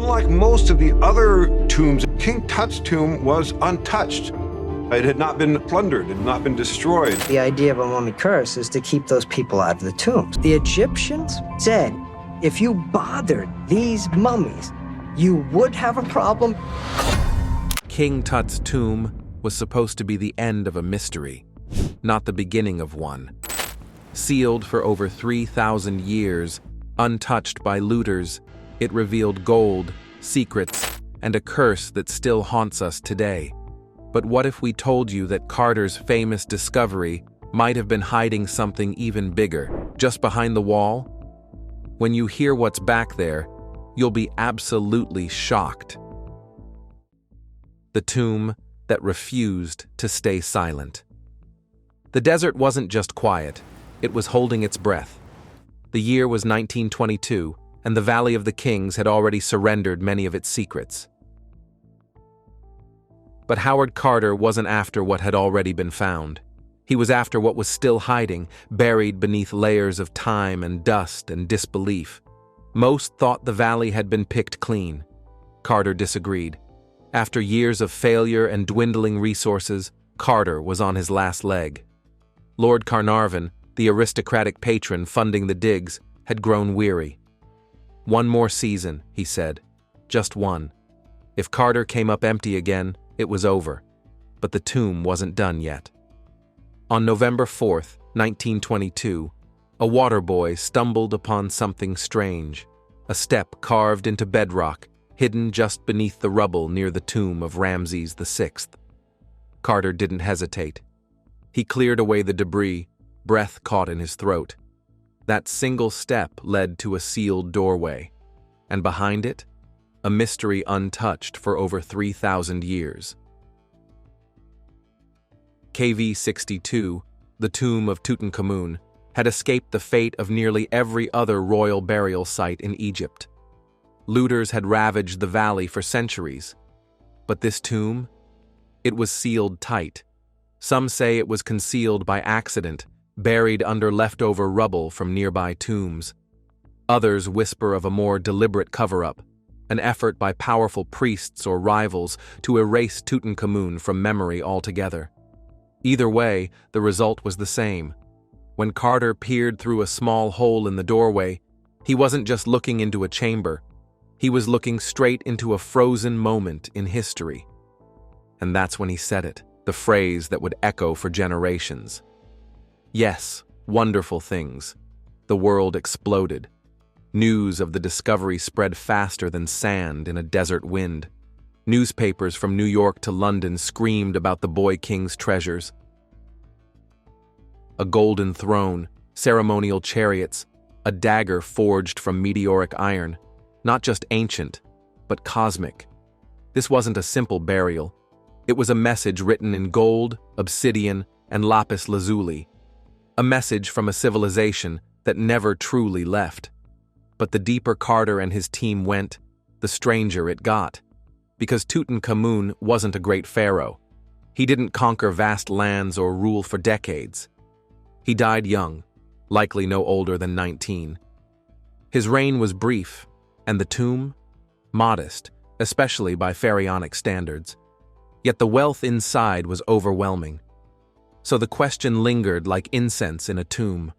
Unlike most of the other tombs, King Tut's tomb was untouched. It had not been plundered, it had not been destroyed. The idea of a mummy curse is to keep those people out of the tombs. The Egyptians said, if you bothered these mummies, you would have a problem. King Tut's tomb was supposed to be the end of a mystery, not the beginning of one. Sealed for over 3,000 years, untouched by looters, it revealed gold, secrets, and a curse that still haunts us today. But what if we told you that Carter's famous discovery might have been hiding something even bigger, just behind the wall? When you hear what's back there, you'll be absolutely shocked. The tomb that refused to stay silent. The desert wasn't just quiet, it was holding its breath. The year was 1922, and the Valley of the Kings had already surrendered many of its secrets. But Howard Carter wasn't after what had already been found. He was after what was still hiding, buried beneath layers of time and dust and disbelief. Most thought the valley had been picked clean. Carter disagreed. After years of failure and dwindling resources, Carter was on his last leg. Lord Carnarvon, the aristocratic patron funding the digs, had grown weary. One more season, he said. Just one. If Carter came up empty again, it was over. But the tomb wasn't done yet. On November 4th, 1922, a water boy stumbled upon something strange. A step carved into bedrock, hidden just beneath the rubble near the tomb of Ramses VI. Carter didn't hesitate. He cleared away the debris, breath caught in his throat. That single step led to a sealed doorway, and behind it, a mystery untouched for over 3,000 years. KV-62, the tomb of Tutankhamun, had escaped the fate of nearly every other royal burial site in Egypt. Looters had ravaged the valley for centuries. But this tomb? It was sealed tight. Some say it was concealed by accident, buried under leftover rubble from nearby tombs. Others whisper of a more deliberate cover-up, an effort by powerful priests or rivals to erase Tutankhamun from memory altogether. Either way, the result was the same. When Carter peered through a small hole in the doorway, he wasn't just looking into a chamber. He was looking straight into a frozen moment in history. And that's when he said it, the phrase that would echo for generations. Yes, wonderful things. The world exploded. News of the discovery spread faster than sand in a desert wind. Newspapers from New York to London screamed about the boy king's treasures. A golden throne, ceremonial chariots, a dagger forged from meteoric iron. Not just ancient, but cosmic. This wasn't a simple burial. It was a message written in gold, obsidian, and lapis lazuli. A message from a civilization that never truly left. But the deeper Carter and his team went, the stranger it got. Because Tutankhamun wasn't a great pharaoh. He didn't conquer vast lands or rule for decades. He died young, likely no older than 19. His reign was brief, and the tomb? Modest, especially by pharaonic standards. Yet the wealth inside was overwhelming. So the question lingered like incense in a tomb.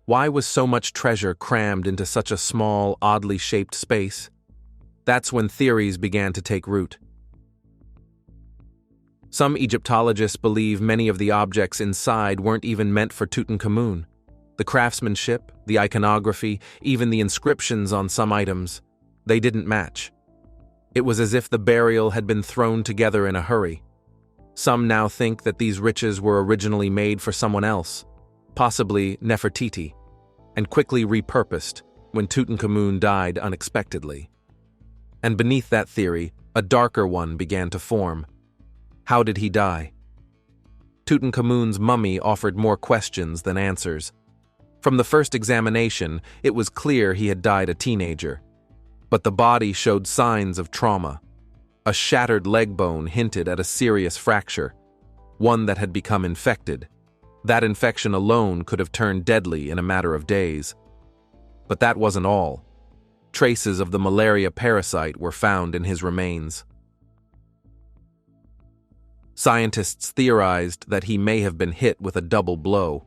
Why was so much treasure crammed into such a small, oddly shaped space? That's when theories began to take root. Some Egyptologists believe many of the objects inside weren't even meant for Tutankhamun. The craftsmanship, the iconography, even the inscriptions on some items, they didn't match. It was as if the burial had been thrown together in a hurry. Some now think that these riches were originally made for someone else, possibly Nefertiti, and quickly repurposed when Tutankhamun died unexpectedly. And beneath that theory, a darker one began to form. How did he die? Tutankhamun's mummy offered more questions than answers. From the first examination, it was clear he had died a teenager. But the body showed signs of trauma. A shattered leg bone hinted at a serious fracture, one that had become infected. That infection alone could have turned deadly in a matter of days. But that wasn't all. Traces of the malaria parasite were found in his remains. Scientists theorized that he may have been hit with a double blow,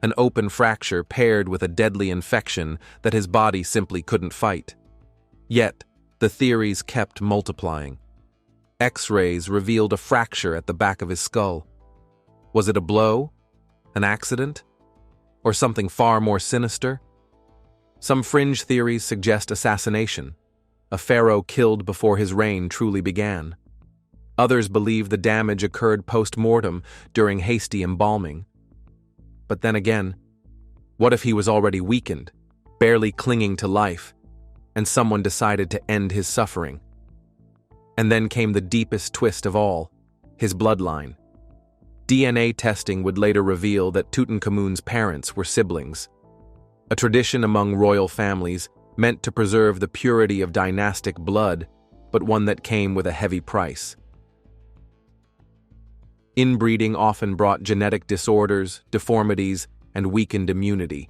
an open fracture paired with a deadly infection that his body simply couldn't fight. Yet, the theories kept multiplying. X-rays revealed a fracture at the back of his skull. Was it a blow? An accident? Or something far more sinister? Some fringe theories suggest assassination, a pharaoh killed before his reign truly began. Others believe the damage occurred post-mortem during hasty embalming. But then again, what if he was already weakened, barely clinging to life, and someone decided to end his suffering? And then came the deepest twist of all, his bloodline. DNA testing would later reveal that Tutankhamun's parents were siblings, a tradition among royal families meant to preserve the purity of dynastic blood, but one that came with a heavy price. Inbreeding often brought genetic disorders, deformities, and weakened immunity.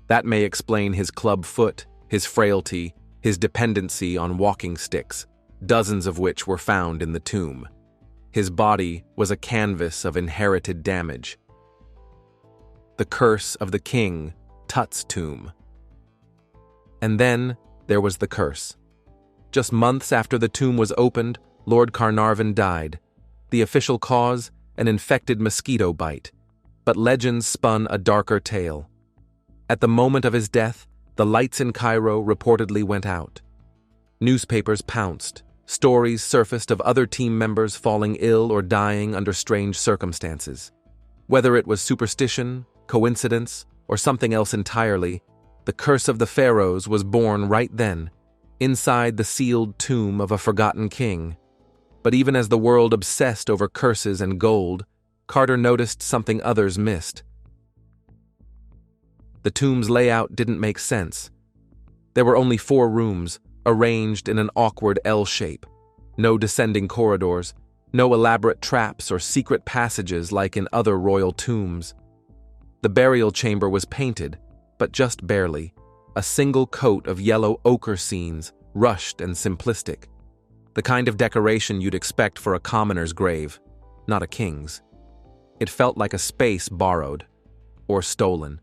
That may explain his club foot, his frailty, his dependency on walking sticks, dozens of which were found in the tomb. His body was a canvas of inherited damage. The curse of the King Tut's tomb. And then there was the curse. Just months after the tomb was opened, Lord Carnarvon died. The official cause? An infected mosquito bite. But legends spun a darker tale. At the moment of his death, the lights in Cairo reportedly went out. Newspapers pounced. Stories surfaced of other team members falling ill or dying under strange circumstances. Whether it was superstition, coincidence, or something else entirely, the curse of the pharaohs was born right then, inside the sealed tomb of a forgotten king. But even as the world obsessed over curses and gold, Carter noticed something others missed. The tomb's layout didn't make sense. There were only 4 rooms, arranged in an awkward L shape. No descending corridors, no elaborate traps or secret passages like in other royal tombs. The burial chamber was painted, but just barely, a single coat of yellow ochre scenes, rushed and simplistic. The kind of decoration you'd expect for a commoner's grave, not a king's. It felt like a space borrowed, or stolen.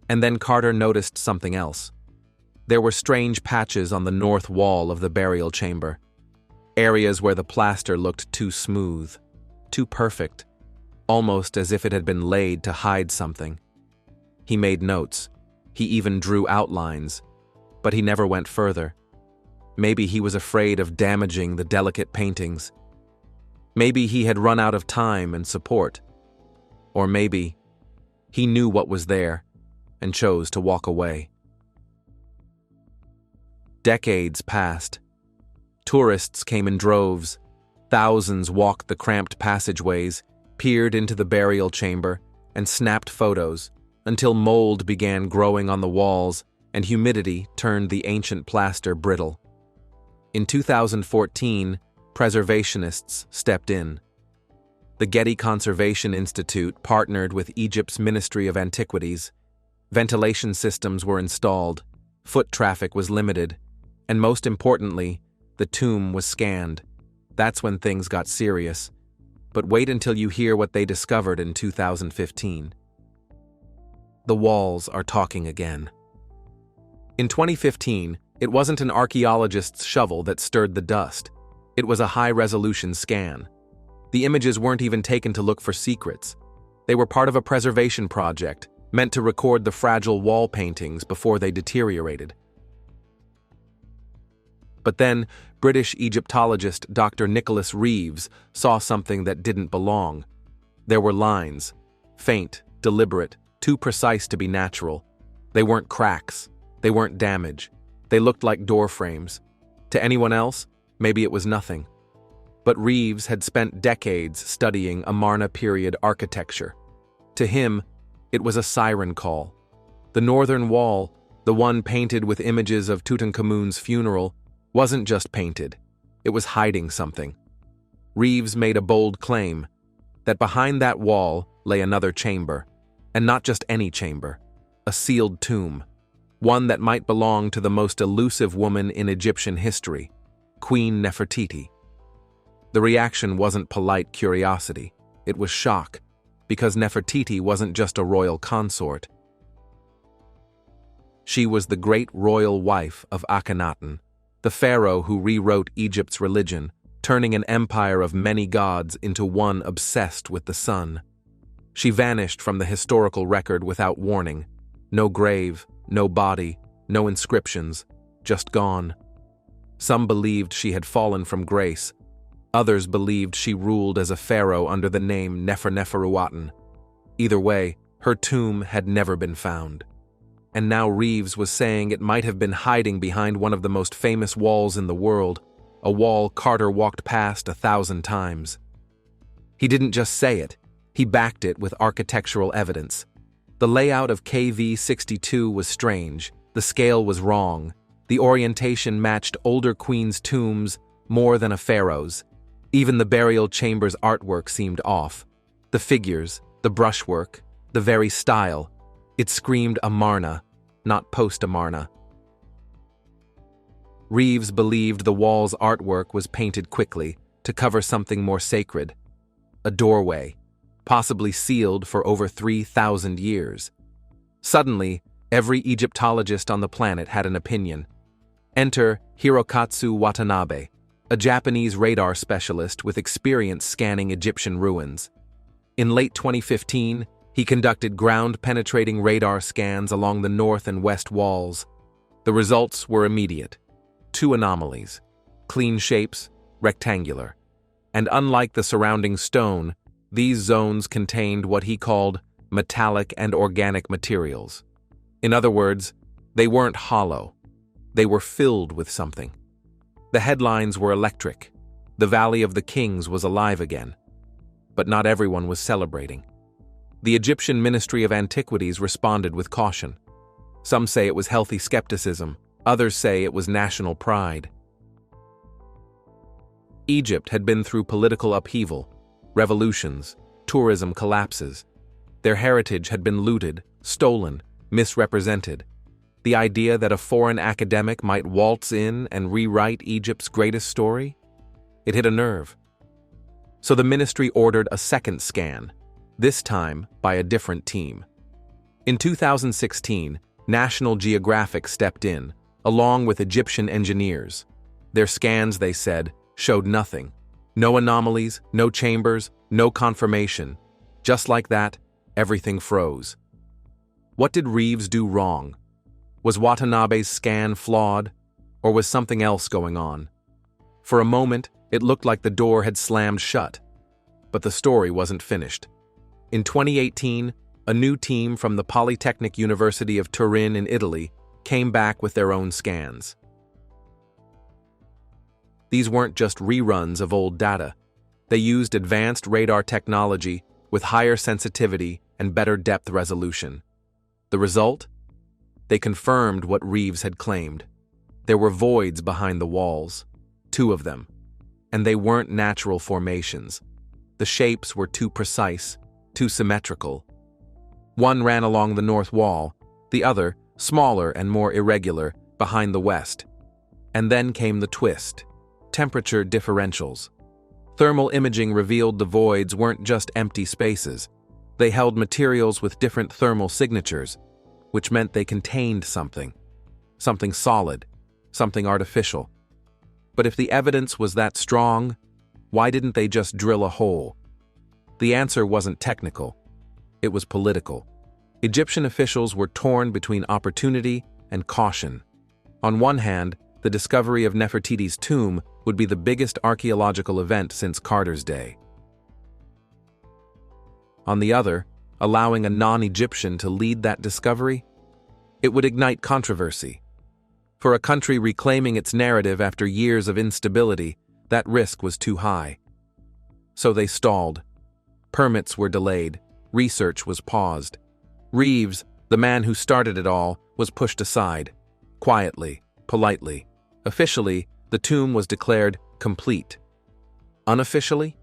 And then Carter noticed something else. There were strange patches on the north wall of the burial chamber, areas where the plaster looked too smooth, too perfect, almost as if it had been laid to hide something. He made notes. He even drew outlines, but he never went further. Maybe he was afraid of damaging the delicate paintings. Maybe he had run out of time and support. Or maybe he knew what was there and chose to walk away. Decades passed. Tourists came in droves. Thousands walked the cramped passageways, peered into the burial chamber, and snapped photos, until mold began growing on the walls and humidity turned the ancient plaster brittle. In 2014, preservationists stepped in. The Getty Conservation Institute partnered with Egypt's Ministry of Antiquities. Ventilation systems were installed, foot traffic was limited, and most importantly, the tomb was scanned. That's when things got serious. But wait until you hear what they discovered in 2015. The walls are talking again. In 2015, it wasn't an archaeologist's shovel that stirred the dust. It was a high-resolution scan. The images weren't even taken to look for secrets. They were part of a preservation project meant to record the fragile wall paintings before they deteriorated. But then, British Egyptologist Dr. Nicholas Reeves saw something that didn't belong. There were lines, faint, deliberate, too precise to be natural. They weren't cracks. They weren't damage. They looked like door frames. To anyone else, maybe it was nothing. But Reeves had spent decades studying Amarna period architecture. To him, it was a siren call. The northern wall, the one painted with images of Tutankhamun's funeral, wasn't just painted. It was hiding something. Reeves made a bold claim that behind that wall lay another chamber, and not just any chamber, a sealed tomb. one that might belong to the most elusive woman in Egyptian history, Queen Nefertiti. The reaction wasn't polite curiosity, it was shock, because Nefertiti wasn't just a royal consort. She was the great royal wife of Akhenaten, the pharaoh who rewrote Egypt's religion, turning an empire of many gods into one obsessed with the sun. She vanished from the historical record without warning. No grave, no body, no inscriptions, just gone. Some believed she had fallen from grace. Others believed she ruled as a pharaoh under the name Neferneferuaten. Either way, her tomb had never been found. And now Reeves was saying it might have been hiding behind one of the most famous walls in the world, a wall Carter walked past 1,000 times. He didn't just say it, he backed it with architectural evidence. The layout of KV-62 was strange, the scale was wrong, the orientation matched older queens' tombs more than a pharaoh's. Even the burial chamber's artwork seemed off. The figures, the brushwork, the very style. It screamed Amarna, not post-Amarna. Reeves believed the wall's artwork was painted quickly to cover something more sacred. A doorway, possibly sealed for over 3,000 years. Suddenly, every Egyptologist on the planet had an opinion. Enter Hirokatsu Watanabe, a Japanese radar specialist with experience scanning Egyptian ruins. In late 2015, he conducted ground-penetrating radar scans along the north and west walls. The results were immediate. 2 anomalies, clean shapes, rectangular. And unlike the surrounding stone, these zones contained what he called metallic and organic materials. In other words, they weren't hollow. They were filled with something. The headlines were electric. The Valley of the Kings was alive again. But not everyone was celebrating. The Egyptian Ministry of Antiquities responded with caution. Some say it was healthy skepticism, others say it was national pride. Egypt had been through political upheaval, revolutions, tourism collapses. Their heritage had been looted, stolen, misrepresented. The idea that a foreign academic might waltz in and rewrite Egypt's greatest story? It hit a nerve. So the ministry ordered a second scan, this time by a different team. In 2016, National Geographic stepped in, along with Egyptian engineers. Their scans, they said, showed nothing. No anomalies, no chambers, no confirmation. Just like that, everything froze. What did Reeves do wrong? Was Watanabe's scan flawed, or was something else going on? For a moment, it looked like the door had slammed shut. But the story wasn't finished. In 2018, a new team from the Polytechnic University of Turin in Italy came back with their own scans. These weren't just reruns of old data. They used advanced radar technology with higher sensitivity and better depth resolution. The result? They confirmed what Reeves had claimed. There were voids behind the walls, 2 of them, and they weren't natural formations. The shapes were too precise, too symmetrical. One ran along the north wall, the other, smaller and more irregular, behind the west. And then came the twist: temperature differentials. Thermal imaging revealed the voids weren't just empty spaces. They held materials with different thermal signatures, which meant they contained something solid, something artificial. But if the evidence was that strong, why didn't they just drill a hole? The answer wasn't technical, it was political. Egyptian officials were torn between opportunity and caution. On one hand, the discovery of Nefertiti's tomb would be the biggest archaeological event since Carter's day. On the other, allowing a non-Egyptian to lead that discovery? It would ignite controversy. For a country reclaiming its narrative after years of instability, that risk was too high. So they stalled. Permits were delayed. Research was paused. Reeves, the man who started it all, was pushed aside. Quietly, politely. Officially, the tomb was declared complete. Unofficially?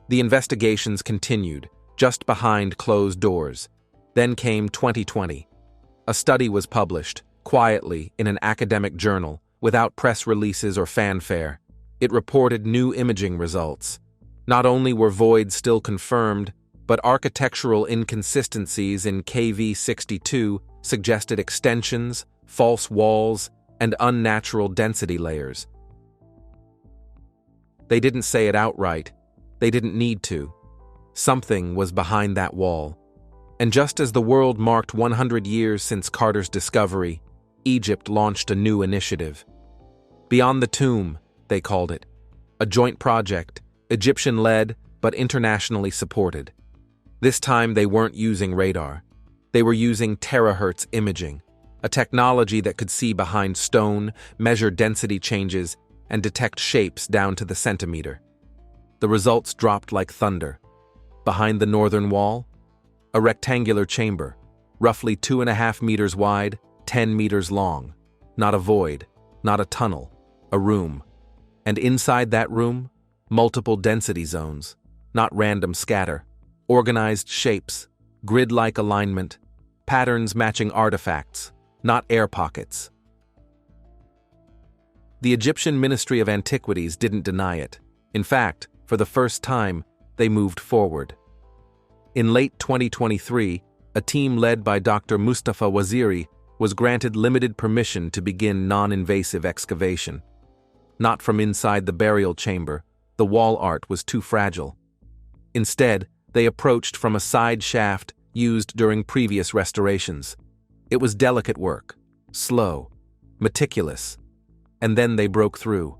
The investigations continued, just behind closed doors. Then came 2020. A study was published, quietly in an academic journal, without press releases or fanfare. It reported new imaging results. Not only were voids still confirmed, but architectural inconsistencies in KV62 suggested extensions, false walls, and unnatural density layers. They didn't say it outright. They didn't need to. Something was behind that wall. And just as the world marked 100 years since Carter's discovery, Egypt launched a new initiative. Beyond the Tomb, they called it. A joint project, Egyptian-led but internationally supported. This time they weren't using radar. They were using terahertz imaging, a technology that could see behind stone, measure density changes, and detect shapes down to the centimeter. The results dropped like thunder. Behind the northern wall, a rectangular chamber, roughly 2.5 meters wide, 10 meters long. Not a void, not a tunnel, a room. And inside that room, multiple density zones, not random scatter, organized shapes, grid-like alignment, patterns matching artifacts, not air pockets. The Egyptian Ministry of Antiquities didn't deny it. In fact, for the first time, they moved forward. In late 2023, a team led by Dr. Mustafa Waziri was granted limited permission to begin non-invasive excavation. Not from inside the burial chamber, the wall art was too fragile. Instead, they approached from a side shaft used during previous restorations. It was delicate work, slow, meticulous, and then they broke through.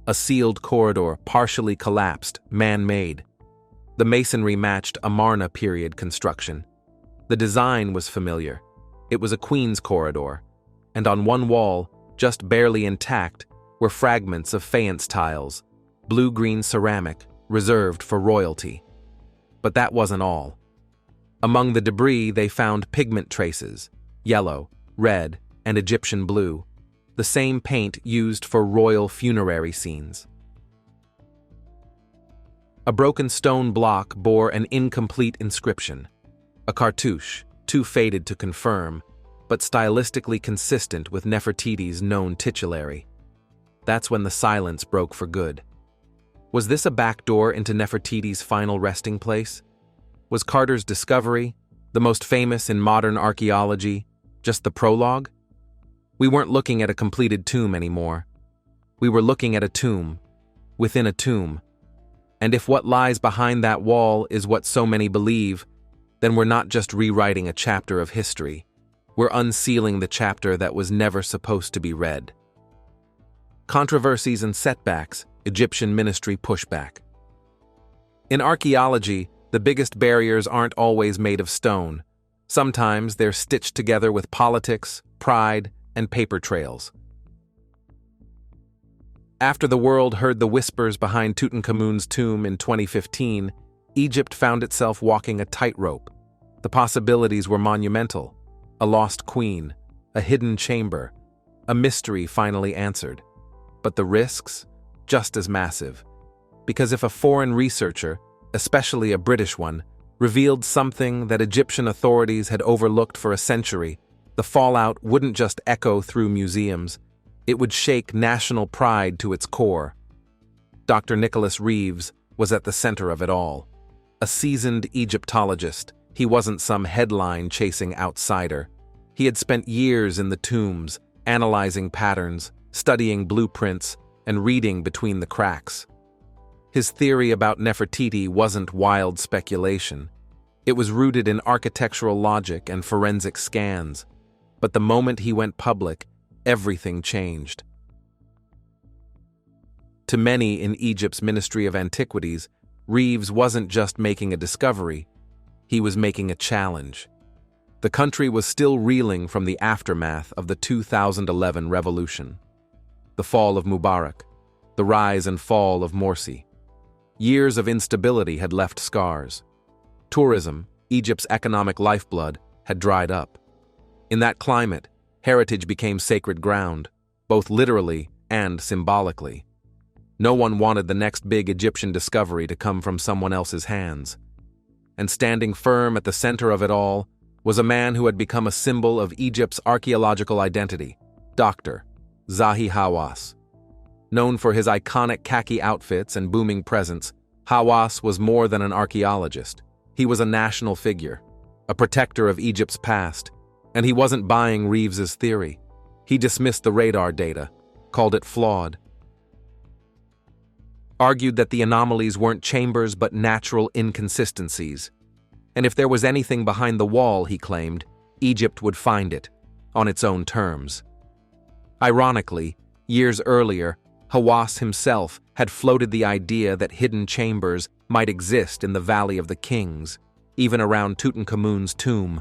A sealed corridor, partially collapsed, man-made. The masonry matched Amarna period construction. The design was familiar. It was a queen's corridor, and on one wall, just barely intact, were fragments of faience tiles, blue-green ceramic, reserved for royalty. But that wasn't all. Among the debris, they found pigment traces, yellow, red, and Egyptian blue, the same paint used for royal funerary scenes. A broken stone block bore an incomplete inscription, a cartouche, too faded to confirm, but stylistically consistent with Nefertiti's known titulary. That's when the silence broke for good. Was this a backdoor into Nefertiti's final resting place? Was Carter's discovery, the most famous in modern archaeology, just the prologue? We weren't looking at a completed tomb anymore. We were looking at a tomb, within a tomb. And if what lies behind that wall is what so many believe, then we're not just rewriting a chapter of history. We're unsealing the chapter that was never supposed to be read. Controversies and setbacks, Egyptian ministry pushback. In archaeology, the biggest barriers aren't always made of stone. Sometimes they're stitched together with politics, pride, and paper trails. After the world heard the whispers behind Tutankhamun's tomb in 2015, Egypt found itself walking a tightrope. The possibilities were monumental. A lost queen, a hidden chamber, a mystery finally answered. But the risks? Just as massive. Because if a foreign researcher, especially a British one, revealed something that Egyptian authorities had overlooked for a century, the fallout wouldn't just echo through museums. It would shake national pride to its core. Dr. Nicholas Reeves was at the center of it all. A seasoned Egyptologist, he wasn't some headline-chasing outsider. He had spent years in the tombs, analyzing patterns, studying blueprints, and reading between the cracks. His theory about Nefertiti wasn't wild speculation. It was rooted in architectural logic and forensic scans. But the moment he went public, everything changed. To many in Egypt's Ministry of Antiquities, Reeves wasn't just making a discovery, he was making a challenge. The country was still reeling from the aftermath of the 2011 revolution. The fall of Mubarak, the rise and fall of Morsi. Years of instability had left scars. Tourism, Egypt's economic lifeblood, had dried up. In that climate, heritage became sacred ground, both literally and symbolically. No one wanted the next big Egyptian discovery to come from someone else's hands. And standing firm at the center of it all was a man who had become a symbol of Egypt's archaeological identity, Dr. Zahi Hawass. Known for his iconic khaki outfits and booming presence, Hawass was more than an archaeologist. He was a national figure, a protector of Egypt's past, and he wasn't buying Reeves's theory. He dismissed the radar data, called it flawed, argued that the anomalies weren't chambers but natural inconsistencies. And if there was anything behind the wall, he claimed, Egypt would find it, on its own terms. Ironically, years earlier, Hawass himself had floated the idea that hidden chambers might exist in the Valley of the Kings, even around Tutankhamun's tomb.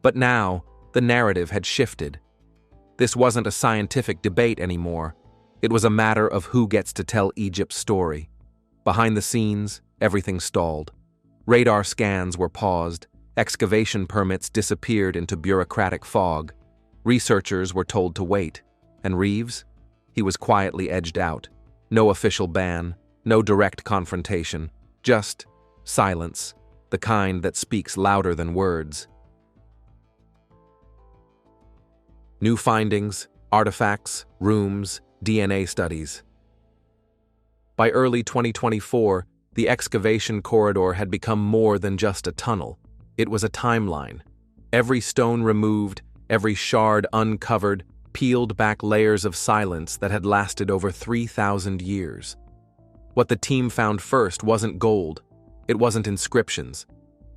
But now, the narrative had shifted. This wasn't a scientific debate anymore. It was a matter of who gets to tell Egypt's story. Behind the scenes, everything stalled. Radar scans were paused, excavation permits disappeared into bureaucratic fog. Researchers were told to wait. And Reeves? He was quietly edged out. No official ban, no direct confrontation, just silence, the kind that speaks louder than words. New findings, artifacts, rooms, DNA studies. By early 2024, the excavation corridor had become more than just a tunnel. It was a timeline. Every stone removed, every shard uncovered, peeled back layers of silence that had lasted over 3,000 years. What the team found first wasn't gold. It wasn't inscriptions.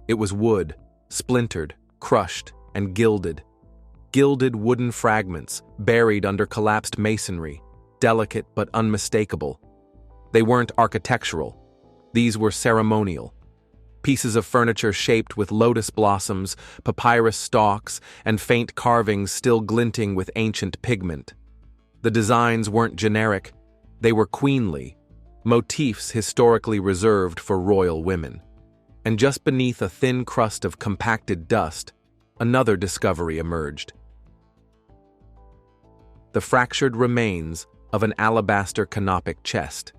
It was wood, splintered, crushed, and gilded. Gilded wooden fragments, buried under collapsed masonry, delicate but unmistakable. They weren't architectural. These were ceremonial. Pieces of furniture shaped with lotus blossoms, papyrus stalks, and faint carvings still glinting with ancient pigment. The designs weren't generic, they were queenly, motifs historically reserved for royal women. And just beneath a thin crust of compacted dust, another discovery emerged. The fractured remains of an alabaster canopic chest.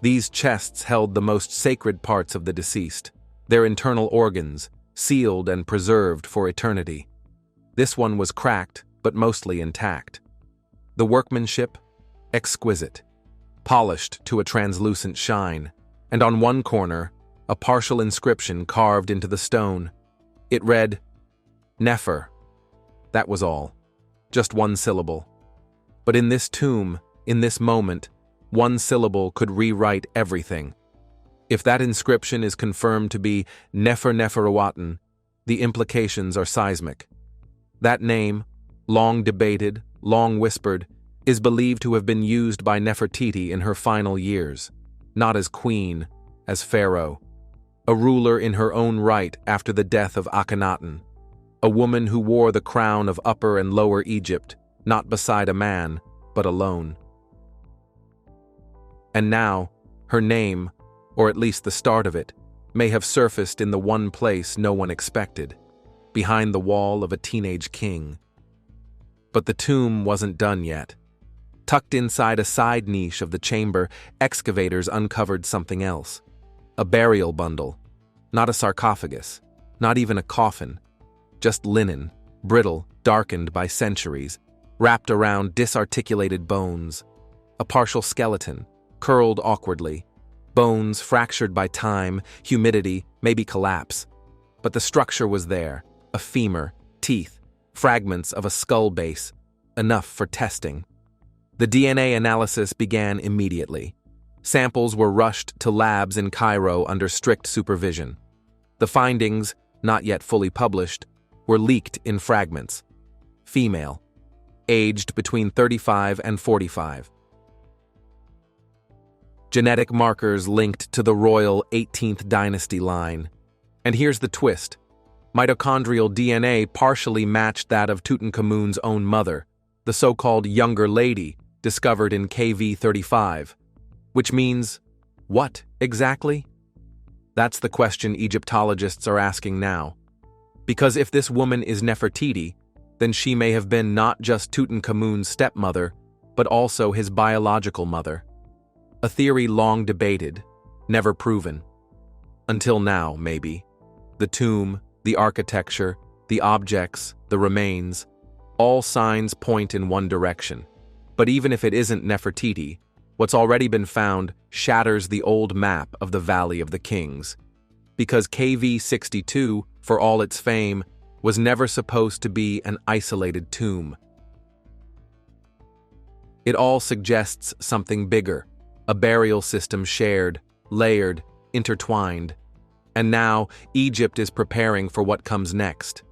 These chests held the most sacred parts of the deceased, their internal organs, sealed and preserved for eternity. This one was cracked, but mostly intact. The workmanship, exquisite, polished to a translucent shine, and on one corner, a partial inscription carved into the stone. It read, Nefer. That was all. Just one syllable. But in this tomb, in this moment, one syllable could rewrite everything. If that inscription is confirmed to be Nefer Neferuaten, the implications are seismic. That name, long debated, long whispered, is believed to have been used by Nefertiti in her final years, not as queen, as pharaoh, a ruler in her own right after the death of Akhenaten, a woman who wore the crown of Upper and Lower Egypt, not beside a man, but alone. And now, her name, or at least the start of it, may have surfaced in the one place no one expected, behind the wall of a teenage king. But the tomb wasn't done yet. Tucked inside a side niche of the chamber, excavators uncovered something else. A burial bundle. Not a sarcophagus, not even a coffin. Just linen, brittle, darkened by centuries, wrapped around disarticulated bones. A partial skeleton, curled awkwardly. Bones fractured by time, humidity, maybe collapse. But the structure was there. A femur, teeth, fragments of a skull base. Enough for testing. The DNA analysis began immediately. Samples were rushed to labs in Cairo under strict supervision. The findings, not yet fully published, were leaked in fragments. Female. Aged between 35 and 45. Genetic markers linked to the royal 18th dynasty line. And here's the twist. Mitochondrial DNA partially matched that of Tutankhamun's own mother, the so-called younger lady, discovered in KV-35. Which means, what exactly? That's the question Egyptologists are asking now. Because if this woman is Nefertiti, then she may have been not just Tutankhamun's stepmother, but also his biological mother. A theory long debated, never proven. Until now, maybe. The tomb, the architecture, the objects, the remains, all signs point in one direction. But even if it isn't Nefertiti, what's already been found shatters the old map of the Valley of the Kings. Because KV62, for all its fame, was never supposed to be an isolated tomb. It all suggests something bigger, a burial system shared, layered, intertwined. And now, Egypt is preparing for what comes next.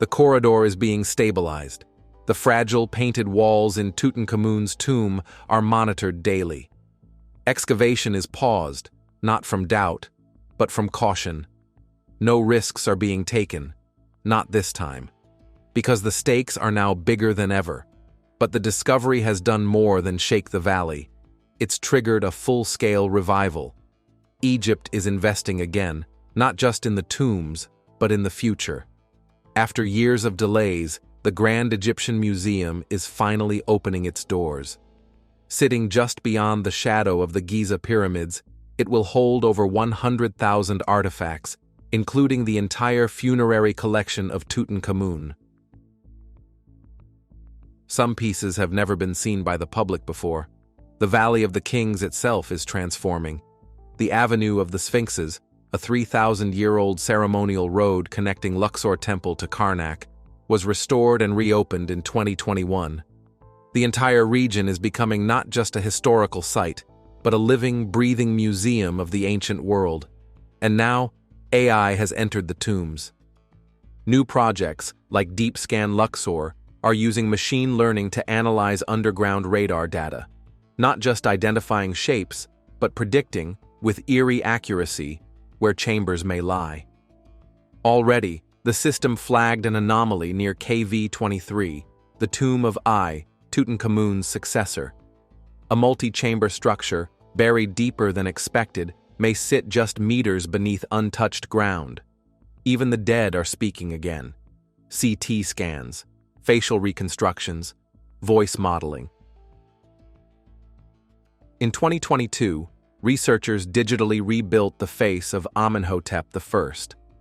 The corridor is being stabilized. The fragile painted walls in Tutankhamun's tomb are monitored daily. Excavation is paused, not from doubt, but from caution. No risks are being taken, not this time, because the stakes are now bigger than ever. But the discovery has done more than shake the valley. It's triggered a full-scale revival. Egypt is investing again, not just in the tombs, but in the future. After years of delays, the Grand Egyptian Museum is finally opening its doors. Sitting just beyond the shadow of the Giza pyramids, it will hold over 100,000 artifacts, including the entire funerary collection of Tutankhamun. Some pieces have never been seen by the public before. The Valley of the Kings itself is transforming. The Avenue of the Sphinxes, a 3,000-year-old ceremonial road connecting Luxor Temple to Karnak, was restored and reopened in 2021. The entire region is becoming not just a historical site, but a living, breathing museum of the ancient world. And now, AI has entered the tombs. New projects, like Deep Scan Luxor, are using machine learning to analyze underground radar data, not just identifying shapes, but predicting, with eerie accuracy, where chambers may lie. Already, the system flagged an anomaly near KV23, the tomb of Tutankhamun's successor. A multi-chamber structure, buried deeper than expected, may sit just meters beneath untouched ground. Even the dead are speaking again. CT scans, facial reconstructions, voice modeling. In 2022, researchers digitally rebuilt the face of Amenhotep I,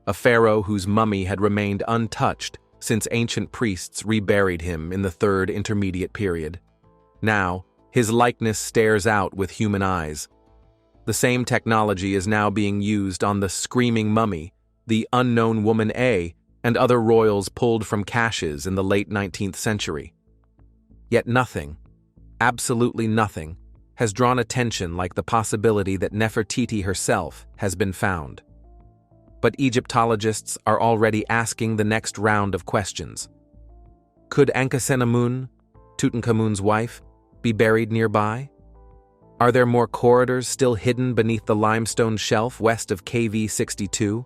a pharaoh whose mummy had remained untouched since ancient priests reburied him in the Third Intermediate Period. Now, his likeness stares out with human eyes. The same technology is now being used on the Screaming Mummy, the Unknown Woman A, and other royals pulled from caches in the late 19th century. Yet nothing, absolutely nothing, has drawn attention like the possibility that Nefertiti herself has been found. But Egyptologists are already asking the next round of questions. Could Ankhesenamun, Tutankhamun's wife, be buried nearby? Are there more corridors still hidden beneath the limestone shelf west of KV62?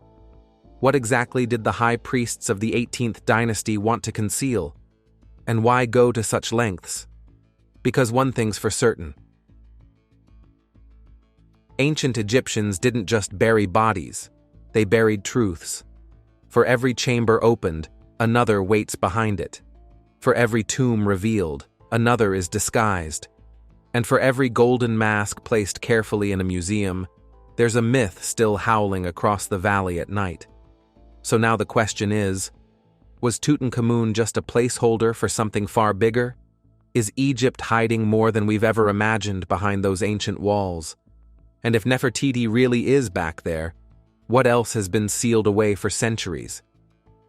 What exactly did the high priests of the 18th dynasty want to conceal? And why go to such lengths? Because one thing's for certain. Ancient Egyptians didn't just bury bodies, they buried truths. For every chamber opened, another waits behind it. For every tomb revealed, another is disguised. And for every golden mask placed carefully in a museum, there's a myth still howling across the valley at night. So now the question is, was Tutankhamun just a placeholder for something far bigger? Is Egypt hiding more than we've ever imagined behind those ancient walls? And if Nefertiti really is back there, what else has been sealed away for centuries?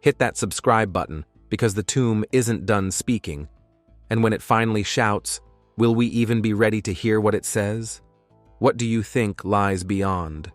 Hit that subscribe button, because the tomb isn't done speaking. And when it finally shouts, will we even be ready to hear what it says? What do you think lies beyond?